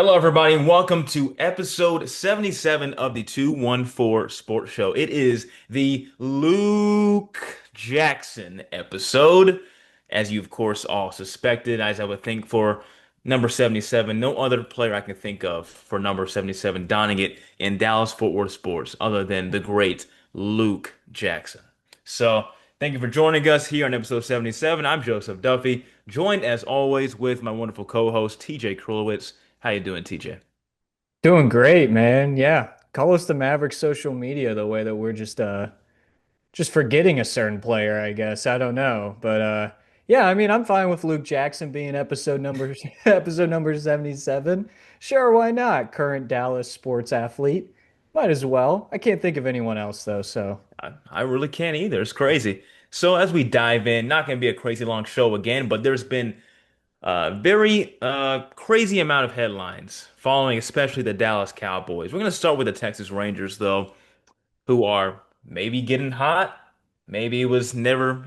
Hello, everybody, and welcome to episode 77 of the 214 Sports Show. It is the Luke Jackson episode, as you, of course, all suspected, as I would think for number 77. No other player I can think of for number 77 donning it in Dallas Fort Worth sports other than the great Luke Jackson. So, thank you for joining us here on episode 77. I'm Joseph Duffy, joined as always with my wonderful co-host TJ Krilowicz. How you doing, TJ? Doing great, man. Yeah. Call us the Maverick social media the way that we're just forgetting a certain player, I guess. I don't know. But yeah, I mean, I'm fine with Luke Jackson being episode number episode number 77. Sure, why not? Current Dallas sports athlete. Might as well. I can't think of anyone else though, so I really can't either. It's crazy. So as we dive in, not going to be a crazy long show again, but there's been a very crazy amount of headlines following, especially the Dallas Cowboys. We're going to start with the Texas Rangers, though, who are maybe getting hot. Maybe it was never,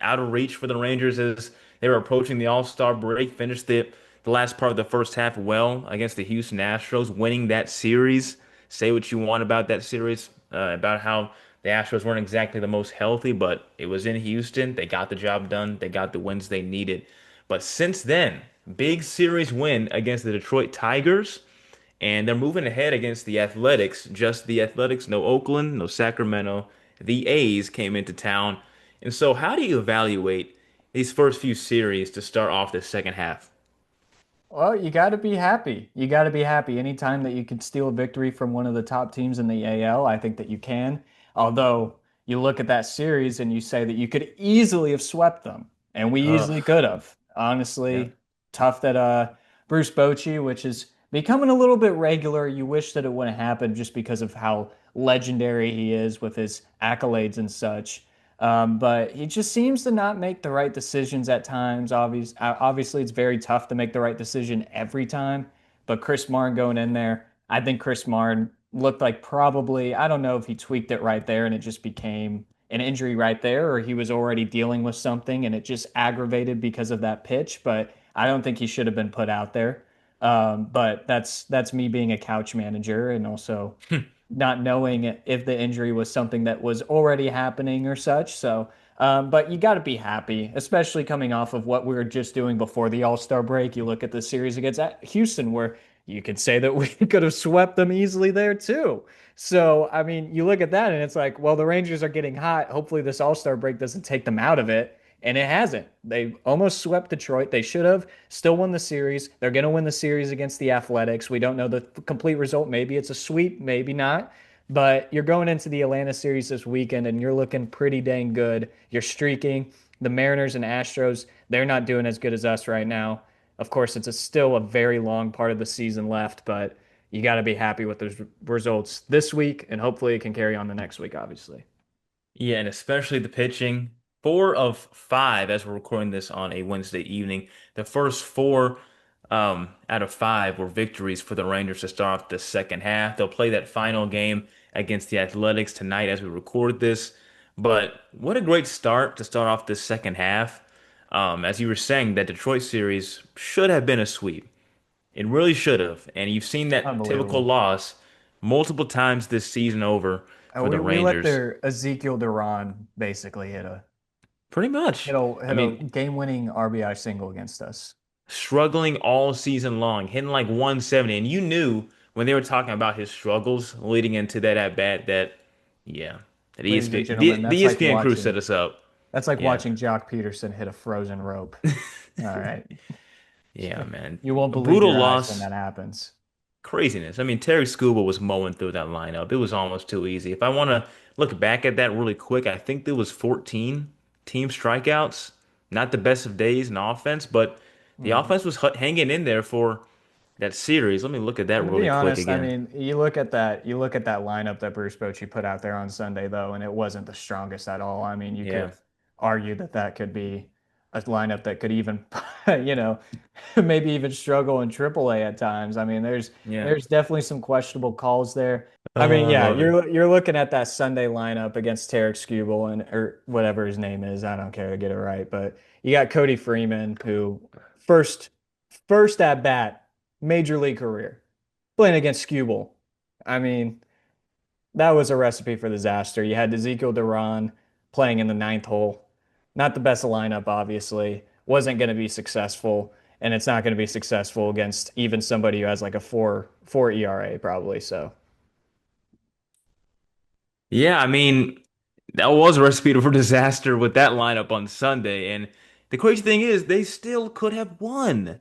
out of reach for the Rangers as they were approaching the All-Star break. Finished the last part of the first half well against the Houston Astros, winning that series. Say what you want about that series, about how the Astros weren't exactly the most healthy, but it was in Houston. They got the job done. They got the wins they needed. But since then, big series win against the Detroit Tigers. And they're moving ahead against the Athletics, just the Athletics, no Oakland, no Sacramento. The A's came into town. And so, how do you evaluate these first few series to start off the second half? well, you got to be happy. You got to be happy. Anytime that you can steal a victory from one of the top teams in the AL, I think that you can. Although you look at that series and you say that you could easily have swept them, and we Ugh, easily could have. yeah. Honestly, tough that Bruce Bochy, which is becoming a little bit regular. You wish that it wouldn't happen just because of how legendary he is with his accolades and such. But he just seems to not make the right decisions at times. Obviously, it's very tough to make the right decision every time. But Chris Martin going in there, I think Chris Martin looked like probably, I don't know if he tweaked it right there and it just became an injury right there, or he was already dealing with something and it just aggravated because of that pitch. But I don't think he should have been put out there. But that's me being a couch manager and also not knowing if the injury was something that was already happening or such. So, but you got to be happy, especially coming off of what we were just doing before the All-Star break. You look at the series against Houston, where you could say that we could have swept them easily there too. So, I mean, you look at that and it's like, well, the Rangers are getting hot. Hopefully, this All-Star break doesn't take them out of it. And it hasn't. They almost swept Detroit. They should have still won the series. They're going to win the series against the Athletics. We don't know the complete result. Maybe it's a sweep, maybe not. But you're going into the Atlanta series this weekend and you're looking pretty dang good. You're streaking. The Mariners and Astros, they're not doing as good as us right now. Of course, still a very long part of the season left, but you got to be happy with those results this week, and hopefully it can carry on the next week, obviously. Yeah, and especially the pitching. 4 of 5 as we're recording this on a Wednesday evening. The first four out of five were victories for the Rangers to start off the second half. They'll play that final game against the Athletics tonight as we record this. But what a great start to start off this second half. As you were saying, that Detroit series should have been a sweep. It really should have. And you've seen that typical Unbelievable. loss multiple times this season over for the We let Rangers. their Ezekiel Duran basically Pretty much. I hit a mean, game-winning RBI single against us. struggling all season long, hitting like 170. And you knew when they were talking about his struggles leading into that at bat that, yeah, that Ladies and ESPN, gentlemen, the ESPN crew set us up. that's like Yeah. watching Jock Peterson hit a frozen rope. All right. Yeah, man. You won't A believe brutal your eyes when loss. that happens. Craziness. I mean, Terry Scuba was mowing through that lineup. It was almost too easy. If I want to look back at that really quick, I think there was 14 team strikeouts. Not the best of days in offense, but the Hmm. offense was hanging in there for that series. Let me look at that And to be really quick honest, I again. mean, you look at that lineup that Bruce Bochy put out there on Sunday, though, and it wasn't the strongest at all. I mean, you could Yeah. have argued that that could be a lineup that could even, you know, maybe even struggle in AAA at times. I mean, Yeah. there's definitely some questionable calls there. I mean, Oh, I yeah, love it. you're looking at that Sunday lineup against Tarek Skubal and or whatever his name is. I don't care to get it right, but you got Cody Freeman, who first first at bat major league career, playing against Skubal. I mean, that was a recipe for disaster. You had Ezekiel Duran playing in the ninth hole. Not the best lineup, obviously. Wasn't going to be successful, and it's not going to be successful against even somebody who has like a four ERA probably. So, Yeah, I mean, that was a recipe for disaster with that lineup on Sunday. And the crazy thing is, they still could have won.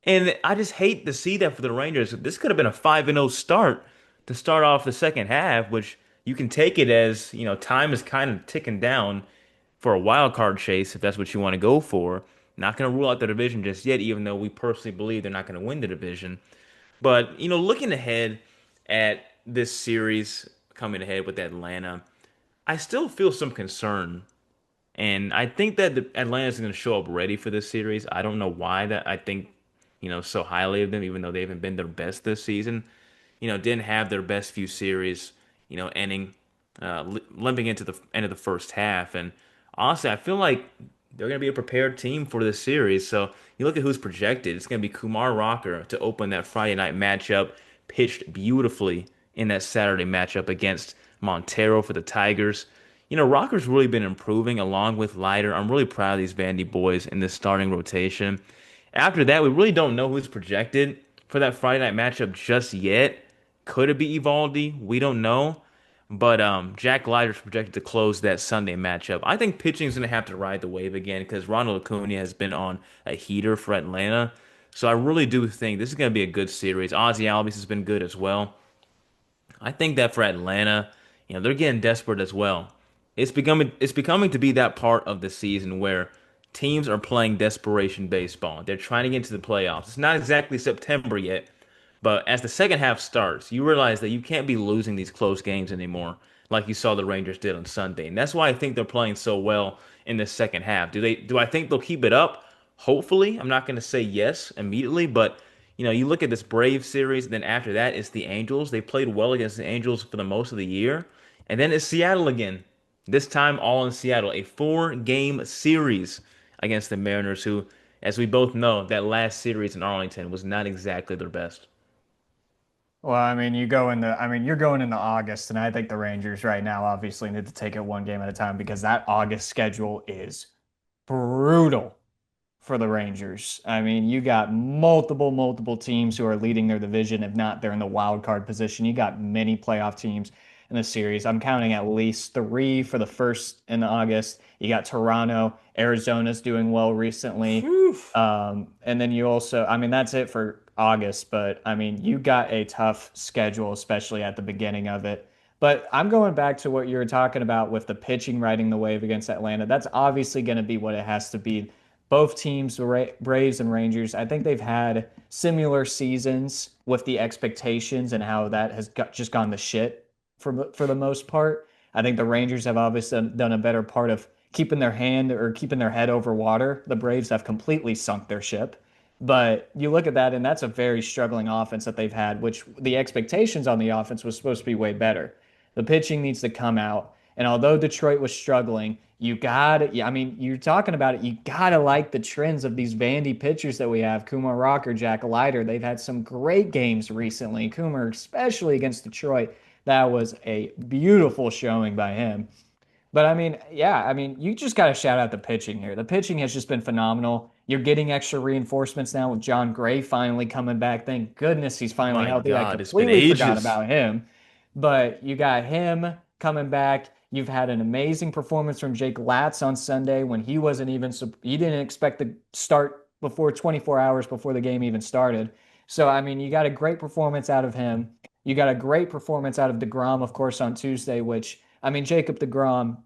And I just hate to see that for the Rangers. This could have been a 5-0 start to start off the second half, which you can take it as, time is kind of ticking down for a wild card chase if that's what you want to go for. Not going to rule out the division just yet, even though we personally believe they're not going to win the division. But, looking ahead at this series coming ahead with Atlanta, I still feel some concern. And I think that Atlanta's going to show up ready for this series. I don't know why that I think, so highly of them, even though they haven't been their best this season. Didn't have their best few series, ending, limping into the end of the first half. And honestly, I feel like they're going to be a prepared team for this series. So you look at who's projected. It's going to be Kumar Rocker to open that Friday night matchup, pitched beautifully in that Saturday matchup against Montero for the Tigers. Rocker's really been improving along with Leiter. I'm really proud of these Vandy boys in this starting rotation. After that, we really don't know who's projected for that Friday night matchup just yet. Could it be Evaldi? We don't know. But Jack Leiter's projected to close that Sunday matchup. I think pitching is going to have to ride the wave again because Ronald Acuna has been on a heater for Atlanta. So I really do think this is going to be a good series. Ozzy Albies has been good as well. I think that for Atlanta, they're getting desperate as well. It's becoming to be that part of the season where teams are playing desperation baseball. They're trying to get into the playoffs. It's not exactly September yet, but as the second half starts, you realize that you can't be losing these close games anymore, like you saw the Rangers did on Sunday. And that's why I think they're playing so well in the second half. Do I think they'll keep it up? Hopefully. I'm not going to say yes immediately, but you look at this Brave series, then after that it's the Angels. They played well against the Angels for the most of the year. And then it's Seattle again. This time all in Seattle, a 4-game series against the Mariners, who, as we both know, that last series in Arlington was not exactly their best. well, you're going into August, and I think the Rangers right now obviously need to take it one game at a time because that August schedule is brutal for the Rangers. I mean, you got multiple teams who are leading their division. If not, they're in the wild card position. You got many playoff teams in the series. I'm counting at least three for the first in August. You got Toronto, Arizona's doing well recently. Whew. And then you also, I mean, that's it for August, but I mean, you got a tough schedule, especially at the beginning of it. But I'm going back to what you were talking about with the pitching riding the wave against Atlanta. That's obviously going to be what it has to be. Both teams, the Braves and Rangers, I think they've had similar seasons with the expectations and how that has just gone to shit for the most part. I think the Rangers have obviously done a better part of keeping their hand or keeping their head over water. The Braves have completely sunk their ship. But you look at that, and that's a very struggling offense that they've had, which the expectations on the offense was supposed to be way better. The pitching needs to come out. And although Detroit was struggling, you got to, I mean, you're talking about it. You got to like the trends of these Vandy pitchers that we have. Kumar Rocker, Jack Leiter. They've had some great games recently. Kumar, especially against Detroit. That was a beautiful showing by him. But I mean, yeah, I mean, you just got to shout out the pitching here. The pitching has just been phenomenal. You're getting extra reinforcements now with John Gray finally coming back. Thank goodness he's finally My healthy. I God, it's been completely forgot ages. about him. But you got him coming back. You've had an amazing performance from Jake Latz on Sunday when he wasn't even, he didn't expect to start before 24 hours before the game even started. So, I mean, you got a great performance out of him. You got a great performance out of DeGrom, of course, on Tuesday, which, I mean, Jacob DeGrom,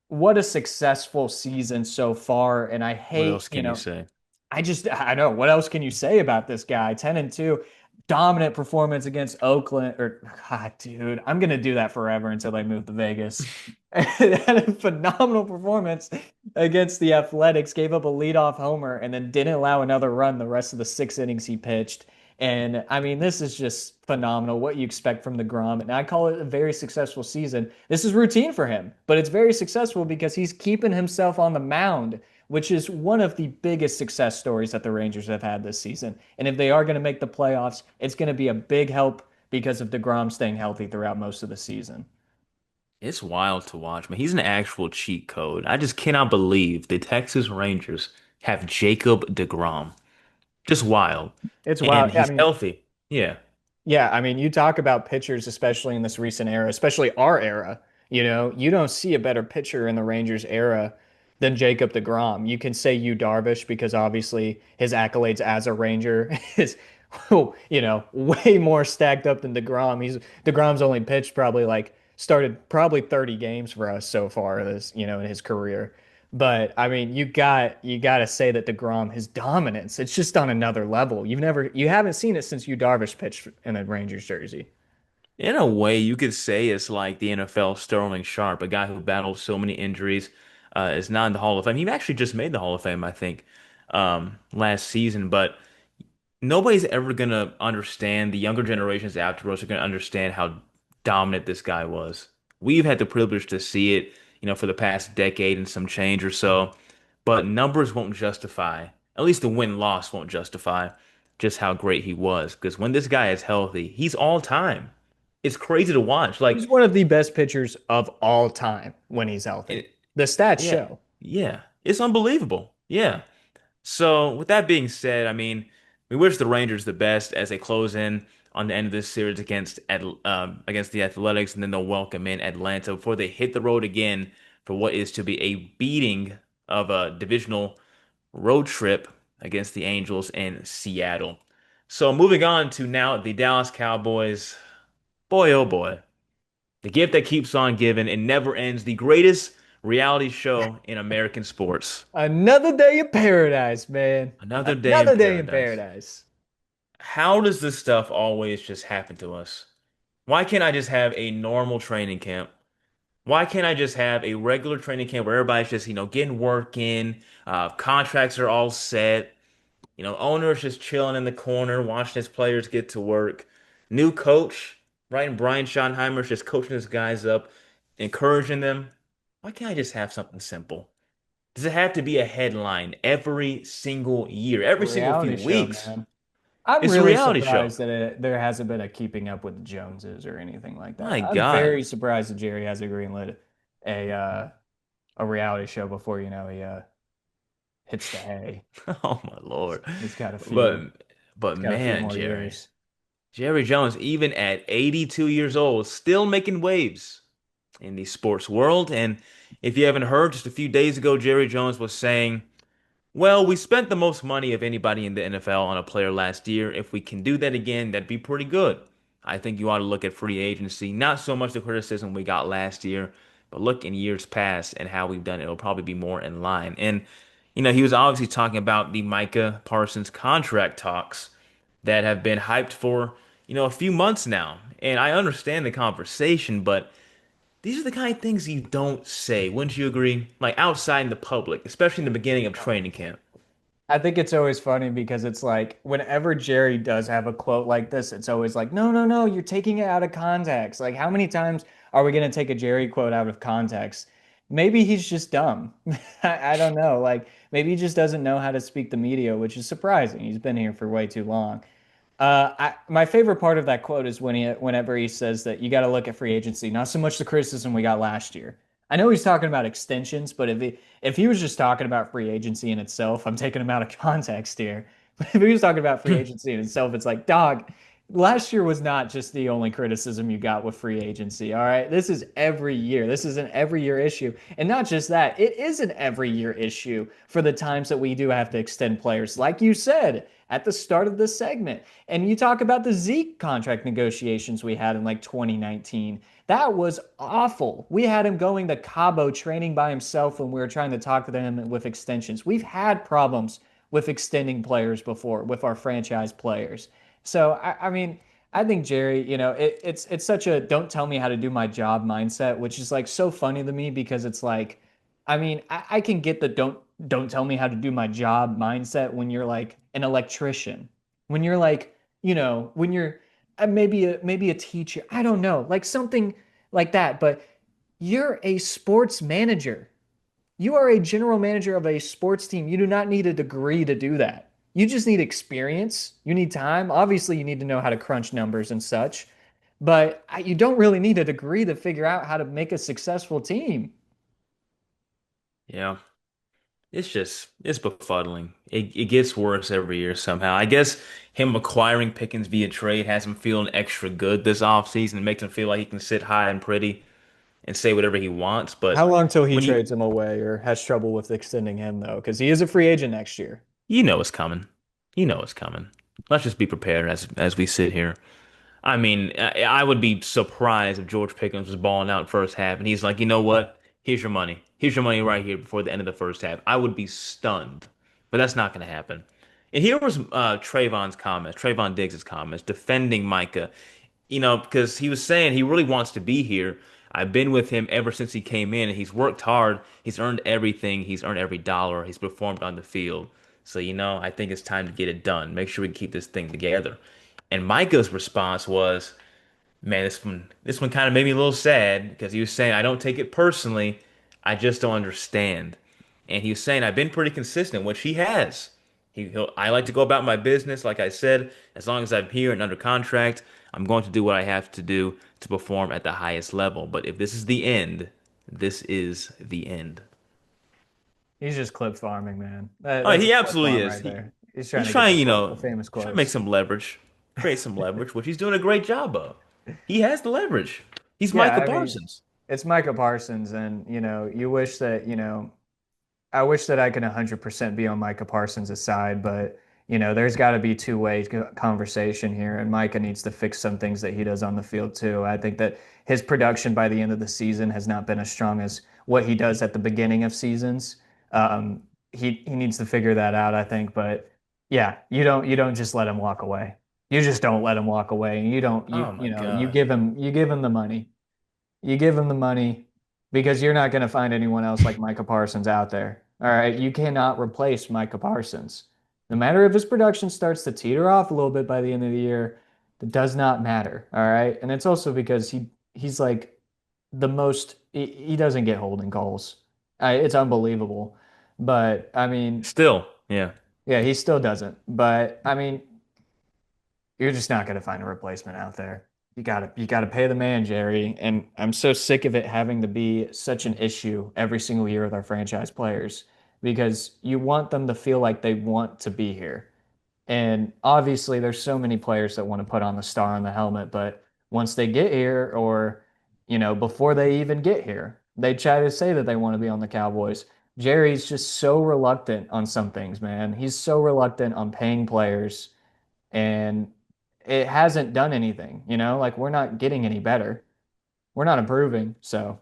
what a successful season so far. And I What hate, else can you say? I know what else can you say about this guy? 10-2, dominant performance against Oakland. Or, God, dude, I'm gonna do that forever until they move to Vegas. Had a phenomenal performance against the Athletics, gave up a leadoff homer, and then didn't allow another run the rest of the 6 innings he pitched. And I mean, this is just phenomenal what you expect from the Grom. And I call it a very successful season. This is routine for him, but it's very successful because he's keeping himself on the mound which is one of the biggest success stories that the Rangers have had this season. And if they are going to make the playoffs, it's going to be a big help because of DeGrom staying healthy throughout most of the season. It's wild to watch, man. He's an actual cheat code. I just cannot believe the Texas Rangers have Jacob DeGrom. Just wild. It's And wild. I he's mean, healthy. Yeah. yeah, I mean, you talk about pitchers, especially in this recent era, especially our era. You don't see a better pitcher in the Rangers era than Jacob deGrom. You can say Yu Darvish because obviously his accolades as a Ranger is, way more stacked up than deGrom. deGrom's only pitched probably like started probably 30 games for us so far in his career. But I mean, you got to say that DeGrom, his dominance, it's just on another level. You haven't seen it since Yu Darvish pitched in a Rangers jersey. In a way, you could say it's like the NFL Sterling Sharp, a guy who battled so many injuries, is not in the Hall of Fame. He actually just made the Hall of Fame, I think, last season. But nobody's ever gonna understand. The younger generations after us are gonna understand how dominant this guy was. We've had the privilege to see it, for the past decade and some change or so. But numbers won't justify, at least the win-loss won't justify just how great he was. Because when this guy is healthy, he's all time. It's crazy to watch. He's one of the best pitchers of all time when he's healthy. It, The stats yeah, show. yeah, it's unbelievable. Yeah. So with that being said, I mean, we wish the Rangers the best as they close in on the end of this series against the Athletics, and then they'll welcome in Atlanta before they hit the road again for what is to be a beating of a divisional road trip against the Angels in Seattle. So moving on to now the Dallas Cowboys. Boy, oh boy. The gift that keeps on giving and never ends. The greatest reality show in American sports. Another day in paradise, man. Another day in Another day in paradise. paradise. How does this stuff always just happen to us? Why can't I just have a normal training camp? Why can't I just have a regular training camp where everybody's just, getting work in, contracts are all set, owner's just chilling in the corner, watching his players get to work. New coach, right? And Brian Schottenheimer's just coaching his guys up, encouraging them. Why can't I just have something simple? Does it have to be a headline every single year, every single few Reality show, weeks? man. I'm It's a really reality show. surprised that there hasn't been a keeping up with the Joneses or anything like that. My I'm God. very surprised that Jerry hasn't greenlit a uh, a reality show before he hits the hay. Oh my He's, Lord. he's got a few. But but He's got a few man, more Jerry. years. Jerry Jones, even at 82 years old, still making waves in the sports world. And if you haven't heard, just a few days ago, Jerry Jones was saying, well, we spent the most money of anybody in the NFL on a player last year. If we can do that again, that'd be pretty good. I think you ought to look at free agency, not so much the criticism we got last year, but look in years past and how we've done it. It'll probably be more in line. And, he was obviously talking about the Micah Parsons contract talks that have been hyped for, a few months now. And I understand the conversation, but these are the kind of things you don't say. Wouldn't you agree? Like outside in the public, especially in the beginning of training camp. I think it's always funny because it's like whenever Jerry does have a quote like this, it's always like, no, no, no, you're taking it out of context. Like, how many times are we going to take a Jerry quote out of context? Maybe he's just dumb. I don't know. Like, maybe he just doesn't know how to speak the media, which is surprising. He's been here for way too long. My favorite part of that quote is whenever he says that you got to look at free agency, not so much the criticism we got last year. I know he's talking about extensions, but if he was just talking about free agency in itself, I'm taking him out of context here. But if he was talking about free agency in itself, it's like, dog, last year was not just the only criticism you got with free agency. All right. This is every year. This is an every year issue. And not just that, it is an every year issue for the times that we do have to extend players, like you said at the start of this segment. And you talk about the Zeke contract negotiations we had in like 2019. That was awful. We had him going to Cabo training by himself when we were trying to talk to them with extensions. We've had problems with extending players before with our franchise players. So I mean, I think Jerry, it's such a don't tell me how to do my job mindset, which is like so funny to me because it's like, I mean, I can get the don't tell me how to do my job mindset when you're like an electrician, when you're like, when you're maybe a teacher, I don't know, like something like that. But you're a sports manager. You are a general manager of a sports team. You do not need a degree to do that. You just need experience. You need time. Obviously, you need to know how to crunch numbers and such, but you don't really need a degree to figure out how to make a successful team. Yeah. It's befuddling. It gets worse every year somehow. I guess him acquiring Pickens via trade has him feeling extra good this offseason and makes him feel like he can sit high and pretty and say whatever he wants. How But long till he when trades him away or has trouble with extending him, though? Because he is a free agent next year. you know it's coming. You know it's coming. Let's just be prepared as we sit here. I mean, I would be surprised if George Pickens was balling out first half and he's like, you know what? Here's your money. Here's your money right here before the end of the first half. I would be stunned, but that's not going to happen. And here was Trayvon Diggs' comments defending Micah, because he was saying he really wants to be here. I've been with him ever since he came in, and he's worked hard. He's earned everything. He's earned every dollar. He's performed on the field. So, I think it's time to get it done. Make sure we keep this thing together. And Micah's response was, man, this one kind of made me a little sad because he was saying, I don't take it personally. I just don't understand. And he was saying, I've been pretty consistent, which he has. I like to go about my business, like I said, as long as I'm here and under contract, I'm going to do what I have to do to perform at the highest level. But if this is the end, this is the end. He's just clip farming, man. Oh, That's a he clip absolutely farm is. right there. He's trying He's to get trying, the famous he's trying to make quotes. some leverage, create some leverage, which he's doing a great job of. He has the leverage. He's Yeah, Micah I mean, Parsons. it's Micah Parsons, and you wish that, I wish that I could 100% be on Micah Parsons' side, but there's got to be two-way conversation here, and Micah needs to fix some things that he does on the field too. I think that his production by the end of the season has not been as strong as what he does at the beginning of seasons. Um, he needs to figure that out, I think. But yeah, you don't just let him walk away. You just don't let him walk away, and you don't you Oh my you know God. you give him the money. You give him the money because you're not going to find anyone else like Micah Parsons out there. All right. You cannot replace Micah Parsons. No matter if his production starts to teeter off a little bit by the end of the year, it does not matter. All right. And it's also because he's like the most, he doesn't get holding calls. It's unbelievable. But I mean, Still, yeah. yeah, he still doesn't. But I mean, you're just not going to find a replacement out there. You got to pay the man, Jerry. And I'm so sick of it having to be such an issue every single year with our franchise players because you want them to feel like they want to be here. And obviously, there's so many players that want to put on the star on the helmet, but once they get here, or before they even get here, they try to say that they want to be on the Cowboys. Jerry's just so reluctant on some things, man. He's so reluctant on paying players and it hasn't done anything, like we're not getting any better. We're not improving. So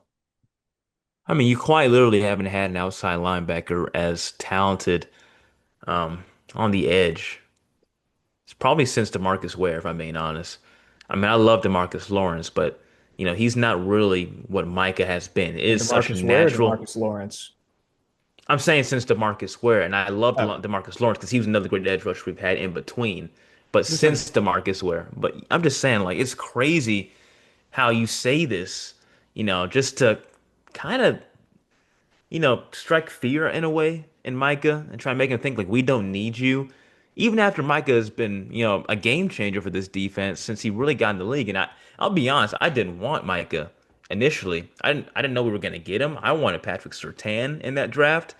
I mean, you quite literally haven't had an outside linebacker as talented on the edge. It's probably since DeMarcus Ware, if I'm being honest. I mean, I love DeMarcus Lawrence, but he's not really what Micah has been. It is such a DeMarcus Ware, natural. DeMarcus Lawrence. I'm saying since DeMarcus Ware, and I love Oh, DeMarcus Lawrence because he was another great edge rusher we've had in between. But just like since DeMarcus Ware, but I'm just saying, like, it's crazy how you say this, just to kind of strike fear in a way in Micah and try and make him think like we don't need you. Even after Micah has been, a game changer for this defense since he really got in the league. And I'll be honest, I didn't want Micah initially. I didn't know we were gonna get him. I wanted Patrick Surtain in that draft,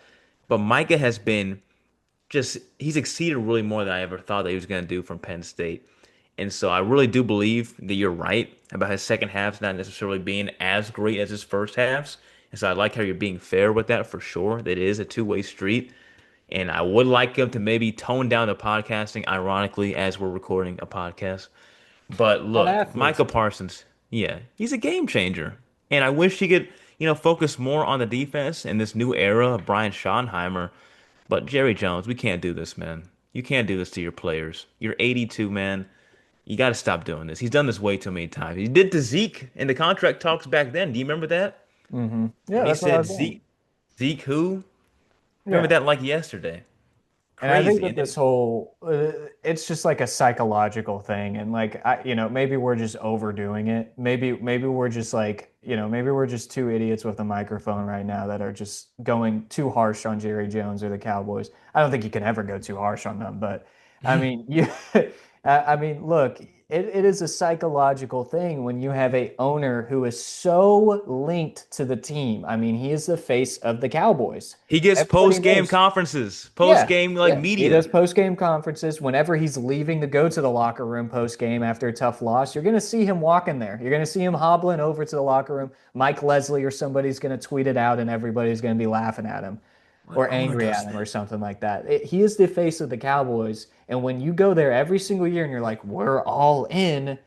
but Micah has been he's exceeded really more than I ever thought that he was gonna do from Penn State. And so I really do believe that you're right about his second halves not necessarily being as great as his first halves. And so I like how you're being fair with that for sure. That it is a two-way street. And I would like him to maybe tone down the podcasting, ironically, as we're recording a podcast. But on look, athletes. Micah Parsons, yeah, he's a game changer. And I wish he could, focus more on the defense in this new era of Brian Schottenheimer. But Jerry Jones, we can't do this, man. You can't do this to your players. You're 82, man. You got to stop doing this. He's done this way too many times. He did to Zeke in the contract talks back then. Do you remember that? Yeah, When he that's what I said was saying. Zeke who? Remember Yeah. that like yesterday. And I think Crazy. that And this then whole it's just like a psychological thing, and like maybe we're just overdoing it. Maybe we're just like, maybe we're just two idiots with a microphone right now that are just going too harsh on Jerry Jones or the Cowboys. I don't think you can ever go too harsh on them, but I mean, you, I mean, look, it is a psychological thing when you have a owner who is so linked to the team. I mean, he is the face of the Cowboys. he gets Everybody post-game knows. conferences, Yeah, post-game like yeah. He media. does post-game conferences. Whenever he's leaving to go to the locker room post-game after a tough loss, you're going to see him walking there. You're going to see him hobbling over to the locker room. Mike Leslie or somebody's going to tweet it out, and everybody's going to be laughing at him What or owner angry does at him that? or something like that. He is the face of the Cowboys. And when you go there every single year and you're like, we're all in,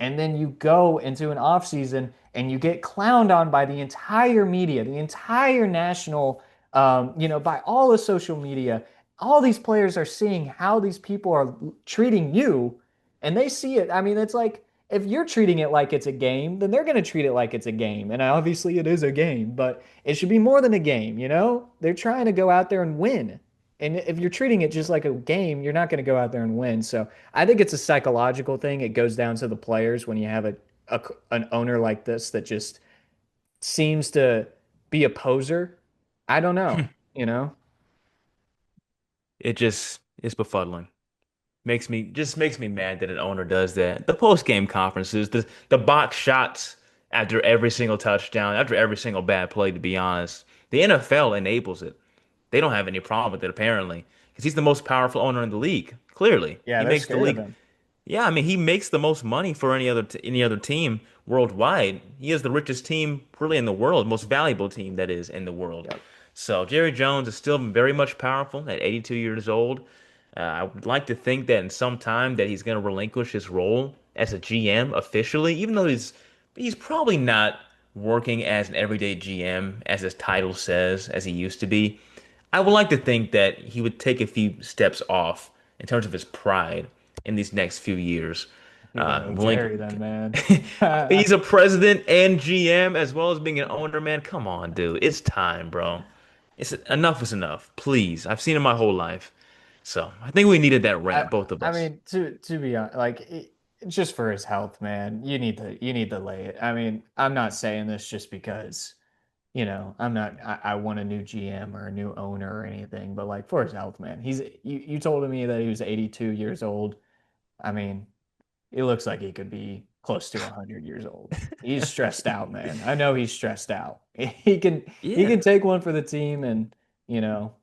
and then you go into an offseason and you get clowned on by the entire media, the entire national, by all the social media, all these players are seeing how these people are treating you, and they see it. I mean, it's like if you're treating it like it's a game, then they're going to treat it like it's a game. And obviously, it is a game, but it should be more than a game, you know? They're trying to go out there and win. And if you're treating it just like a game, you're not going to go out there and win. So I think it's a psychological thing. It goes down to the players when you have a an owner like this that just seems to be a poser. I don't know, you know? It just it's befuddling. Makes me mad that an owner does that. The post-game conferences, the box shots after every single touchdown, after every single bad play, to be honest. The NFL enables it. They don't have any problem with it apparently, because he's the most powerful owner in the league. Clearly, Yeah, he they're makes the scared of league. him. Yeah, I mean, he makes the most money for any other team worldwide. He is the richest team really in the world, most valuable team that is in the world. Yep. So Jerry Jones is still very much powerful at 82 years old. I would like to think that in some time that he's going to relinquish his role as a GM officially, even though he's probably not working as an everyday GM as his title says, as he used to be. I would like to think that he would take a few steps off in terms of his pride in these next few years. You don't know Blink. Jerry then, man. He's a president and GM as well as being an owner, man. Come on, dude. It's time, bro. It's enough is enough. Please. I've seen it my whole life. So I think we needed that I, rant, both of I us. mean, to be honest, like just for his health, man, you need to lay it. I mean, I'm not saying this just because, I'm not. I want a new GM or a new owner or anything, but like for his health, man, you told me that he was 82 years old. I mean, he looks like he could be close to 100 years old. He's stressed out, man. I know he's stressed out. He Yeah. can take one for the team and, you know,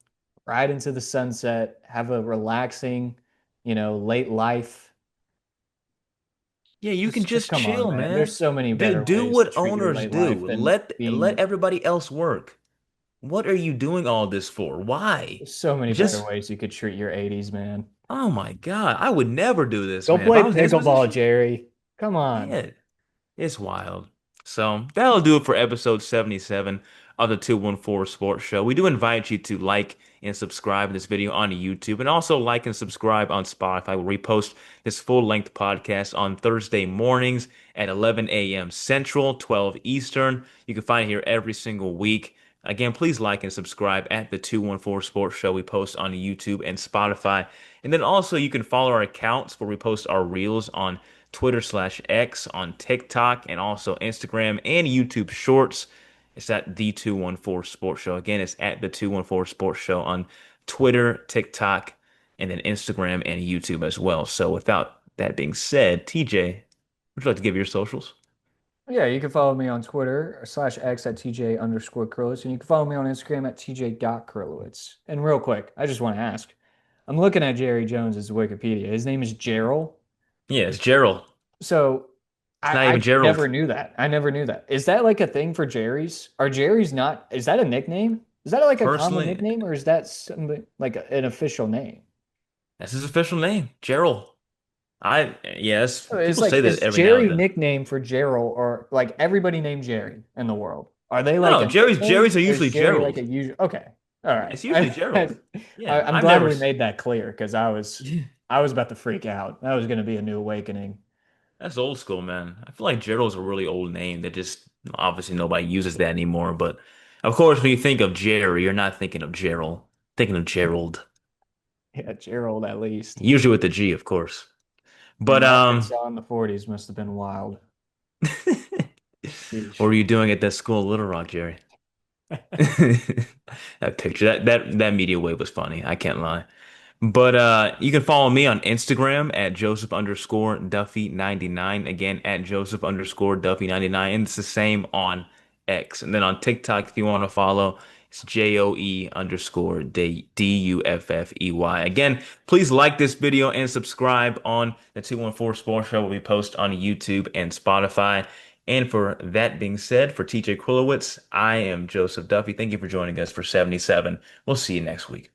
ride into the sunset, have a relaxing, late life. Yeah, you can Just just come on, chill, man. There's man. so many Do better do ways to what treat your owners late life do. than Let being everybody else work. What are you doing all this for? Why? there's so many better Just ways you could treat your 80s, man. oh my God. I would never do this, Go man. If play I was in his pickleball, position, Jerry. Come on. yeah. It's wild. So that'll do it for episode 77 of the 214 Sports Show. We do invite you to like and subscribe to this video on YouTube and also like and subscribe on Spotify. We'll repost this full-length podcast on Thursday mornings at 11 a.m. Central, 12 Eastern. You can find it here every single week. Again, please like and subscribe at the 214 Sports Show. We post on YouTube and Spotify. And then also you can follow our accounts where we post our reels on Twitter/X, on TikTok, and also Instagram and YouTube Shorts. It's at the 214 Sports Show. Again, it's at the 214 Sports Show on Twitter, TikTok, and then Instagram and YouTube as well. So without that being said, TJ, would you like to give your socials? Yeah, you can follow me on Twitter/X at TJ_Krilowicz, and you can follow me on Instagram at TJ.Krilowicz. And real quick, I just want to ask, I'm looking at Jerry Jones's Wikipedia. His name is Gerald. Yeah, it's Gerald. So It's not I even never Gerald. knew that. I never knew that. Is that like a thing for Jerry's? Are Jerry's not, is that a nickname? Is that like a common Personally, nickname or is that something like an official name? that's his official name, Gerald. Yes, It's people like, say that is every now and Jerry then. nickname for Gerald or like everybody named Jerry in the world? Are they No, like no, a Jerry's nickname are or is usually Jerry like Gerald. a usual? Okay. All right. It's usually Gerald. Yeah, I'm I've glad never. we made that clear because I was about to freak out. That was going to be a new awakening. That's old school, man. I feel like Gerald's a really old name that just obviously nobody uses that anymore. But of course, when you think of Jerry, you're not thinking of Gerald, thinking of Gerald. Yeah, Gerald at least. Usually with the G, of course. Man, But Arkansas in the 40s must have been wild. what Sheesh. were you doing at that school in Little Rock, Jerry? That picture, that media wave was funny. I can't lie. But you can follow me on Instagram at Joseph underscore Duffy 99. Again, at Joseph underscore Duffy 99. And it's the same on X. And then on TikTok, if you want to follow, it's JOE underscore Duffey. Again, please like this video and subscribe on the 214 Sports Show. We post on YouTube and Spotify. And for that being said, for TJ Krilowicz, I am Joseph Duffy. Thank you for joining us for 77. We'll see you next week.